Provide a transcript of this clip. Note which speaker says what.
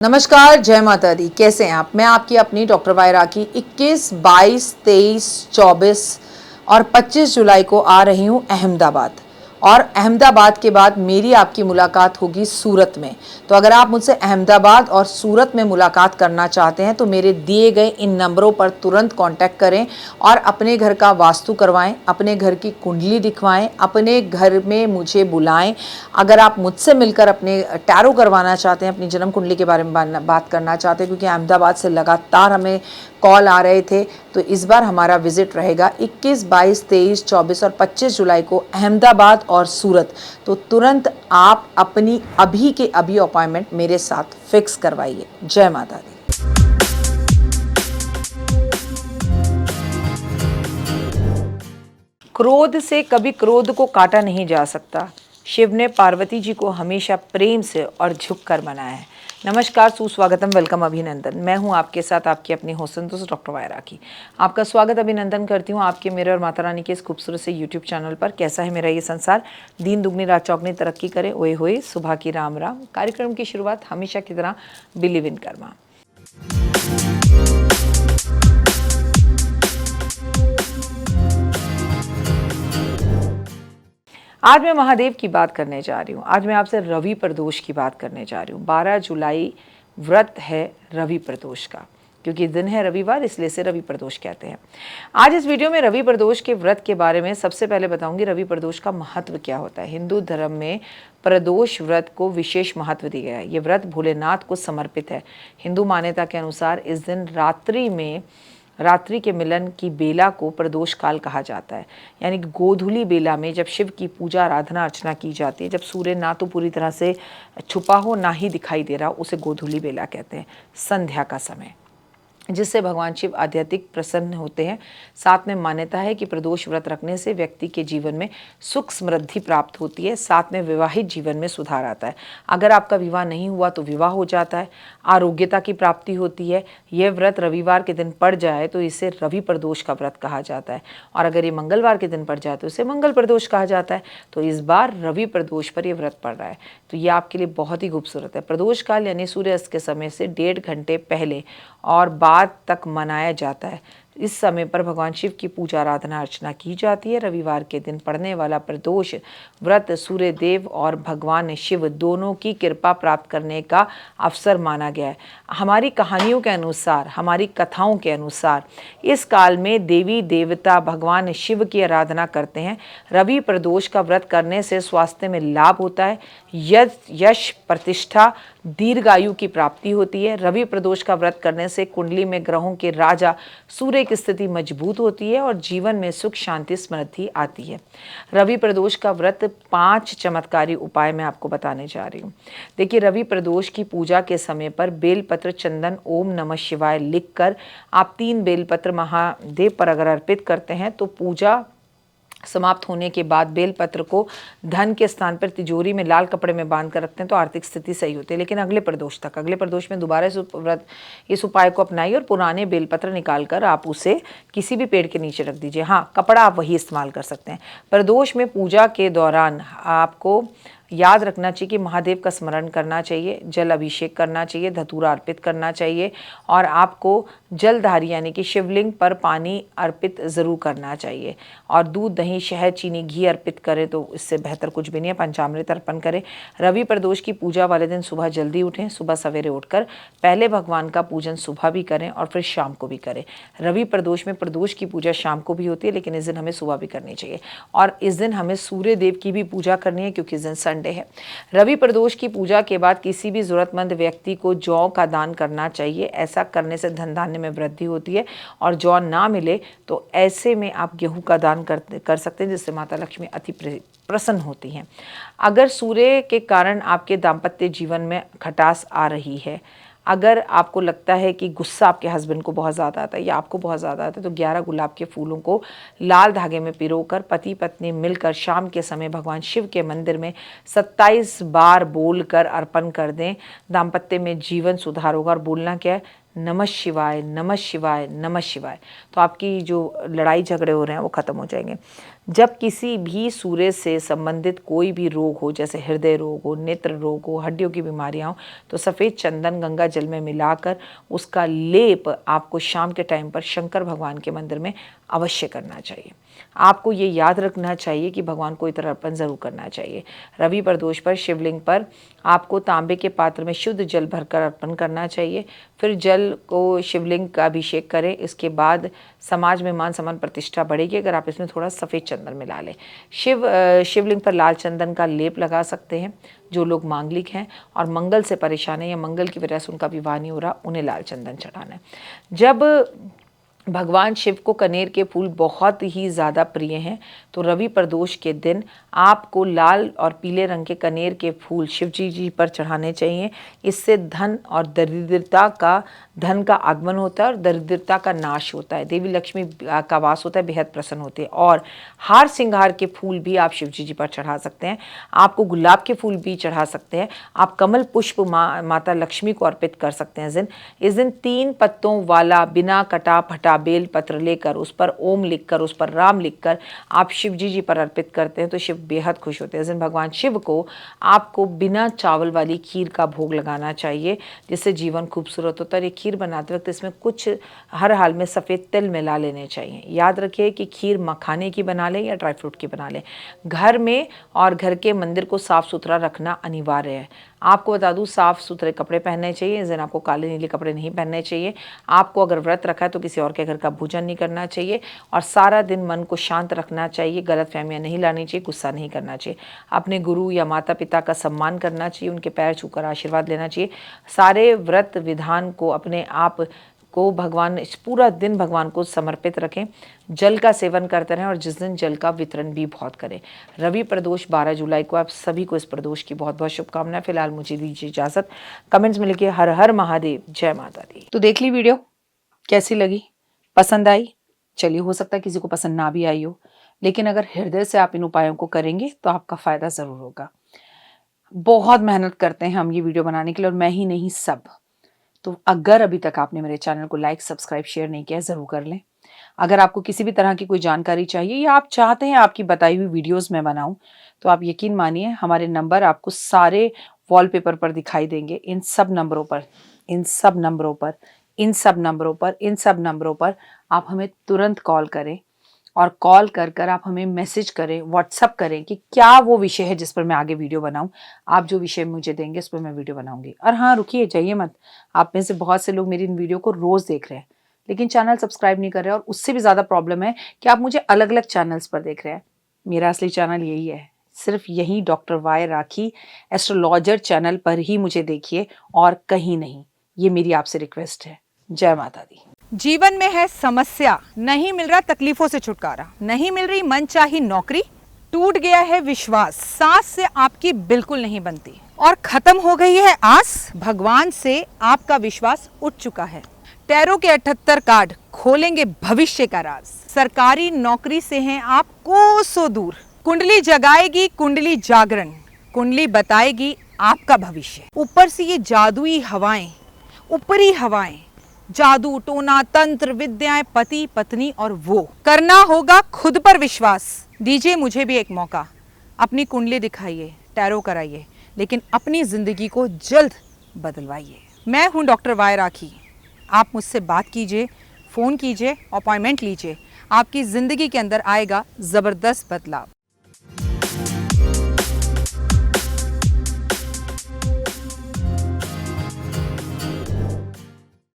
Speaker 1: नमस्कार, जय माता दी। कैसे हैं आप? मैं आपकी अपनी डॉक्टर वाई राखी 21, 22, 23, 24 और 25 जुलाई को आ रही हूं अहमदाबाद। और अहमदाबाद के बाद मेरी आपकी मुलाकात होगी सूरत में। तो अगर आप मुझसे अहमदाबाद और सूरत में मुलाकात करना चाहते हैं तो मेरे दिए गए इन नंबरों पर तुरंत कांटेक्ट करें और अपने घर का वास्तु करवाएं, अपने घर की कुंडली दिखवाएं, अपने घर में मुझे बुलाएं। अगर आप मुझसे मिलकर अपने टैरो करवाना चाहते हैं, अपनी जन्म कुंडली के बारे में बात करना चाहते हैं, क्योंकि अहमदाबाद से लगातार हमें कॉल आ रहे थे, तो इस बार हमारा विजिट रहेगा 21, 22, 23, 24 और 25 जुलाई को अहमदाबाद और सूरत। तो तुरंत आप अपनी अभी के अभी अपॉइंटमेंट मेरे साथ फिक्स करवाइए। जय माता दी। क्रोध से कभी क्रोध को काटा नहीं जा सकता। शिव ने पार्वती जी को हमेशा प्रेम से और झुककर बनाया है। नमस्कार, सुस्वागतम, वेलकम, अभिनंदन। मैं हूं आपके साथ आपकी अपनी होस्ट डॉक्टर वाई राखी। आपका स्वागत अभिनंदन करती हूं आपके, मेरे और माता रानी के इस खूबसूरत से यूट्यूब चैनल पर। कैसा है मेरा ये संसार? दिन दुगनी रात चौगनी तरक्की करे, ओए होए, सुबह की राम राम। कार्यक्रम की शुरुआत हमेशा की तरह बिलीव इन कर्मा। आज मैं महादेव की बात करने जा रही हूँ। आज मैं आपसे रवि प्रदोष की बात करने जा रही हूँ। 12 जुलाई व्रत है रवि प्रदोष का, क्योंकि दिन है रविवार, इसलिए से रवि प्रदोष कहते हैं। आज इस वीडियो में रवि प्रदोष के व्रत के बारे में सबसे पहले बताऊंगी रवि प्रदोष का महत्व क्या होता है। हिंदू धर्म में प्रदोष व्रत को विशेष महत्व दिया गया है। ये व्रत भोलेनाथ को समर्पित है। हिंदू मान्यता के अनुसार इस दिन रात्रि के मिलन की बेला को प्रदोष काल कहा जाता है। यानी कि गोधूली बेला में जब शिव की पूजा आराधना अर्चना की जाती है, जब सूर्य ना तो पूरी तरह से छुपा हो ना ही दिखाई दे रहा, उसे गोधूली बेला कहते हैं। संध्या का समय, जिससे भगवान शिव आध्यात्मिक प्रसन्न होते हैं। साथ में मान्यता है कि प्रदोष व्रत रखने से व्यक्ति के जीवन में सुख समृद्धि प्राप्त होती है। साथ में विवाहित जीवन में सुधार आता है। अगर आपका विवाह नहीं हुआ तो विवाह हो जाता है। आरोग्यता की प्राप्ति होती है। यह व्रत रविवार के दिन पड़ जाए तो इसे रवि प्रदोष का व्रत कहा जाता है, और अगर ये मंगलवार के दिन पड़ जाए तो इसे मंगल प्रदोष कहा जाता है। तो इस बार रवि प्रदोष पर यह व्रत पड़ रहा है, तो ये आपके लिए बहुत ही खूबसूरत है। प्रदोष काल यानी सूर्यास्त के समय से 1.5 घंटे पहले और बाद तक मनाया जाता है। इस समय पर भगवान शिव की पूजा आराधना अर्चना की जाती है। रविवार के दिन पड़ने वाला प्रदोष व्रत सूर्य देव और भगवान शिव दोनों की कृपा प्राप्त करने का अवसर माना गया है। हमारी कहानियों के अनुसार, हमारी कथाओं के अनुसार इस काल में देवी देवता भगवान शिव की आराधना करते हैं। रवि प्रदोष का व्रत करने से स्वास्थ्य में लाभ होता है, यश, प्रतिष्ठा, दीर्घायु की प्राप्ति होती है। रवि प्रदोष का व्रत करने से कुंडली में ग्रहों के राजा सूर्य की स्थिति मजबूत होती है और जीवन में सुख शांति समृद्धि आती है। रवि प्रदोष का व्रत 5 चमत्कारी उपाय मैं आपको बताने जा रही हूँ। देखिए, रवि प्रदोष की पूजा के समय पर बेलपत्र, चंदन, ओम नमः शिवाय लिखकर आप 3 बेलपत्र महादेव पर अगर अर्पित करते हैं तो पूजा समाप्त होने के बाद बेलपत्र को धन के स्थान पर तिजोरी में लाल कपड़े में बांध कर रखते हैं तो आर्थिक स्थिति सही होती है। लेकिन अगले प्रदोष में दोबारा इस उपाय को अपनाइए और पुराने बेलपत्र निकालकर आप उसे किसी भी पेड़ के नीचे रख दीजिए। हाँ, कपड़ा आप वही इस्तेमाल कर सकते हैं। प्रदोष में पूजा के दौरान आपको याद रखना चाहिए कि महादेव का स्मरण करना चाहिए, जल अभिषेक करना चाहिए, धतूरा अर्पित करना चाहिए, और आपको जलधारी यानी कि शिवलिंग पर पानी अर्पित ज़रूर करना चाहिए। और दूध, दही, शहद, चीनी, घी अर्पित करें तो इससे बेहतर कुछ भी नहीं है। पंचामृत अर्पण करें। रवि प्रदोष की पूजा वाले दिन सुबह जल्दी उठें। सुबह सवेरे उठकर पहले भगवान का पूजन सुबह भी करें और फिर शाम को भी करें। रवि प्रदोष में प्रदोष की पूजा शाम को भी होती है, लेकिन इस दिन हमें सुबह भी करनी चाहिए। और इस दिन हमें सूर्य देव की भी पूजा करनी है, क्योंकि इस दिन संडे है। रवि प्रदोष की पूजा के बाद किसी भी जरूरतमंद व्यक्ति को जौ का दान करना चाहिए। ऐसा करने से धन धान्य में वृद्धि होती है। और जौ ना मिले तो ऐसे में आप गेहूं का दान कर सकते हैं, जिससे माता लक्ष्मी अति प्रसन्न होती हैं। अगर सूर्य के कारण आपके दाम्पत्य जीवन में खटास आ रही है, अगर आपको लगता है कि गुस्सा आपके हस्बैंड को बहुत ज़्यादा आता है या आपको बहुत ज़्यादा आता है, तो 11 गुलाब के फूलों को लाल धागे में पिरोकर पति पत्नी मिलकर शाम के समय भगवान शिव के मंदिर में 27 बार बोलकर अर्पण कर दें। दाम्पत्य में जीवन सुधार होगा। और बोलना क्या है? नमः शिवाय, नमः शिवाय, नमः शिवाय। तो आपकी जो लड़ाई झगड़े हो रहे हैं वो ख़त्म हो जाएंगे। जब किसी भी सूर्य से संबंधित कोई भी रोग हो, जैसे हृदय रोग हो, नेत्र रोग हो, हड्डियों की बीमारियां हो, तो सफ़ेद चंदन गंगा जल में मिलाकर उसका लेप आपको शाम के टाइम पर शंकर भगवान के मंदिर में अवश्य करना चाहिए। आपको ये याद रखना चाहिए कि भगवान को इतर अर्पण ज़रूर करना चाहिए। रवि प्रदोष पर शिवलिंग पर आपको तांबे के पात्र में शुद्ध जल भरकर अर्पण करना चाहिए। फिर जल को शिवलिंग का अभिषेक करें। इसके बाद समाज में मान सम्मान प्रतिष्ठा बढ़ेगी अगर आप इसमें थोड़ा सफ़ेद चंदन मिला लें। शिवलिंग पर लाल चंदन का लेप लगा सकते हैं। जो लोग मांगलिक हैं और मंगल से परेशान हैं या मंगल की वजह से उनका विवाह नहीं हो रहा, उन्हें लाल चंदन चढ़ाना है। जब भगवान शिव को कनेर के फूल बहुत ही ज़्यादा प्रिय हैं, तो रवि प्रदोष के दिन आपको लाल और पीले रंग के कनेर के फूल शिव जी पर चढ़ाने चाहिए। इससे धन और धन का आगमन होता है और दरिद्रता का नाश होता है। देवी लक्ष्मी का वास होता है, बेहद प्रसन्न होते हैं। और हार श्रृंगार के फूल भी आप शिव जी पर चढ़ा सकते हैं। आपको गुलाब के फूल भी चढ़ा सकते हैं। आप कमल पुष्प माता लक्ष्मी को अर्पित कर सकते हैं। इस दिन 3 पत्तों वाला बिना कटा फटा बेल पत्र लेकर उस पर ओम लिखकर, उस पर राम लिखकर आप शिव जी पर अर्पित करते हैं तो शिव बेहद खुश होते हैं। इस दिन भगवान शिव को आपको बिना चावल वाली खीर का भोग लगाना चाहिए, जिससे जीवन खूबसूरत होता है। ये खीर बनाते वक्त इसमें कुछ हर हाल में सफ़ेद तिल मिला लेने चाहिए। याद रखिए कि खीर मखाने की बना लें या ड्राई फ्रूट की बना लें। घर में और घर के मंदिर को साफ़ सुथरा रखना अनिवार्य है। आपको बता दूं, साफ़ सुथरे कपड़े पहनने चाहिए। इस दिन आपको काले नीले कपड़े नहीं पहनने चाहिए। आपको अगर व्रत रखा है तो किसी और के घर का भोजन नहीं करना चाहिए और सारा दिन मन को शांत रखना चाहिए। गलतफहमियां नहीं लानी चाहिए, गुस्सा नहीं करना चाहिए। अपने गुरु या माता पिता का सम्मान करना चाहिए, उनके पैर छूकर आशीर्वाद लेना चाहिए। सारे व्रत विधान को अपने आप को भगवान, इस पूरा दिन भगवान को समर्पित रखें। जल का सेवन करते रहें और जिस दिन जल का वितरण भी बहुत करें। रवि प्रदोष 12 जुलाई को। आप सभी को इस प्रदोष की बहुत बहुत शुभकामनाएं। फिलहाल मुझे दीजिए इजाज़त। कमेंट्स में लिखिए हर हर महादेव, जय माता दी। तो देख ली वीडियो, कैसी लगी, पसंद आई? चलिए, हो सकता है किसी को पसंद ना भी आई हो, लेकिन अगर हृदय से आप इन उपायों को करेंगे तो आपका फ़ायदा ज़रूर होगा। बहुत मेहनत करते हैं हम ये वीडियो बनाने के लिए, और मैं ही नहीं, सब। तो अगर अभी तक आपने मेरे चैनल को लाइक, सब्सक्राइब, शेयर नहीं किया, ज़रूर कर लें। अगर आपको किसी भी तरह की कोई जानकारी चाहिए या आप चाहते हैं आपकी बताई हुई वीडियोस मैं बनाऊं, तो आप यकीन मानिए हमारे नंबर आपको सारे वॉलपेपर पर दिखाई देंगे। इन सब नंबरों पर आप हमें तुरंत कॉल करें और कॉल कर आप हमें मैसेज करें, व्हाट्सअप करें कि क्या वो विषय है जिस पर मैं आगे वीडियो बनाऊं। आप जो विषय मुझे देंगे उस पर मैं वीडियो बनाऊंगी। और हाँ, रुकिए, जाइए मत। आप में से बहुत से लोग मेरी इन वीडियो को रोज़ देख रहे हैं लेकिन चैनल सब्सक्राइब नहीं कर रहे, और उससे भी ज़्यादा प्रॉब्लम है कि आप मुझे अलग अलग चैनल्स पर देख रहे हैं। मेरा असली चैनल यही है, सिर्फ यही डॉक्टर वाई राखी एस्ट्रोलॉजर चैनल पर ही मुझे देखिए और कहीं नहीं। ये मेरी आपसे रिक्वेस्ट है। जय माता दी।
Speaker 2: जीवन में है समस्या, नहीं मिल रहा तकलीफों से छुटकारा, नहीं मिल रही मनचाही नौकरी, टूट गया है विश्वास, सांस से आपकी बिल्कुल नहीं बनती और खत्म हो गई है आस, भगवान से आपका विश्वास उठ चुका है। टैरो के 78 कार्ड खोलेंगे भविष्य का राज। सरकारी नौकरी से हैं आप कोसों दूर, कुंडली जगाएगी कुंडली जागरण, कुंडली बताएगी आपका भविष्य। ऊपर से ये जादुई हवाएं, ऊपरी हवाएं, जादू टोना तंत्र विद्याएं, पति पत्नी और वो, करना होगा खुद पर विश्वास। दीजिए मुझे भी एक मौका, अपनी कुंडली दिखाइए, टैरो कराइए, लेकिन अपनी जिंदगी को जल्द बदलवाइए। मैं हूं डॉक्टर वाई राखी। आप मुझसे बात कीजिए, फ़ोन कीजिए, अपॉइंटमेंट लीजिए। आपकी ज़िंदगी के अंदर आएगा ज़बरदस्त बदलाव।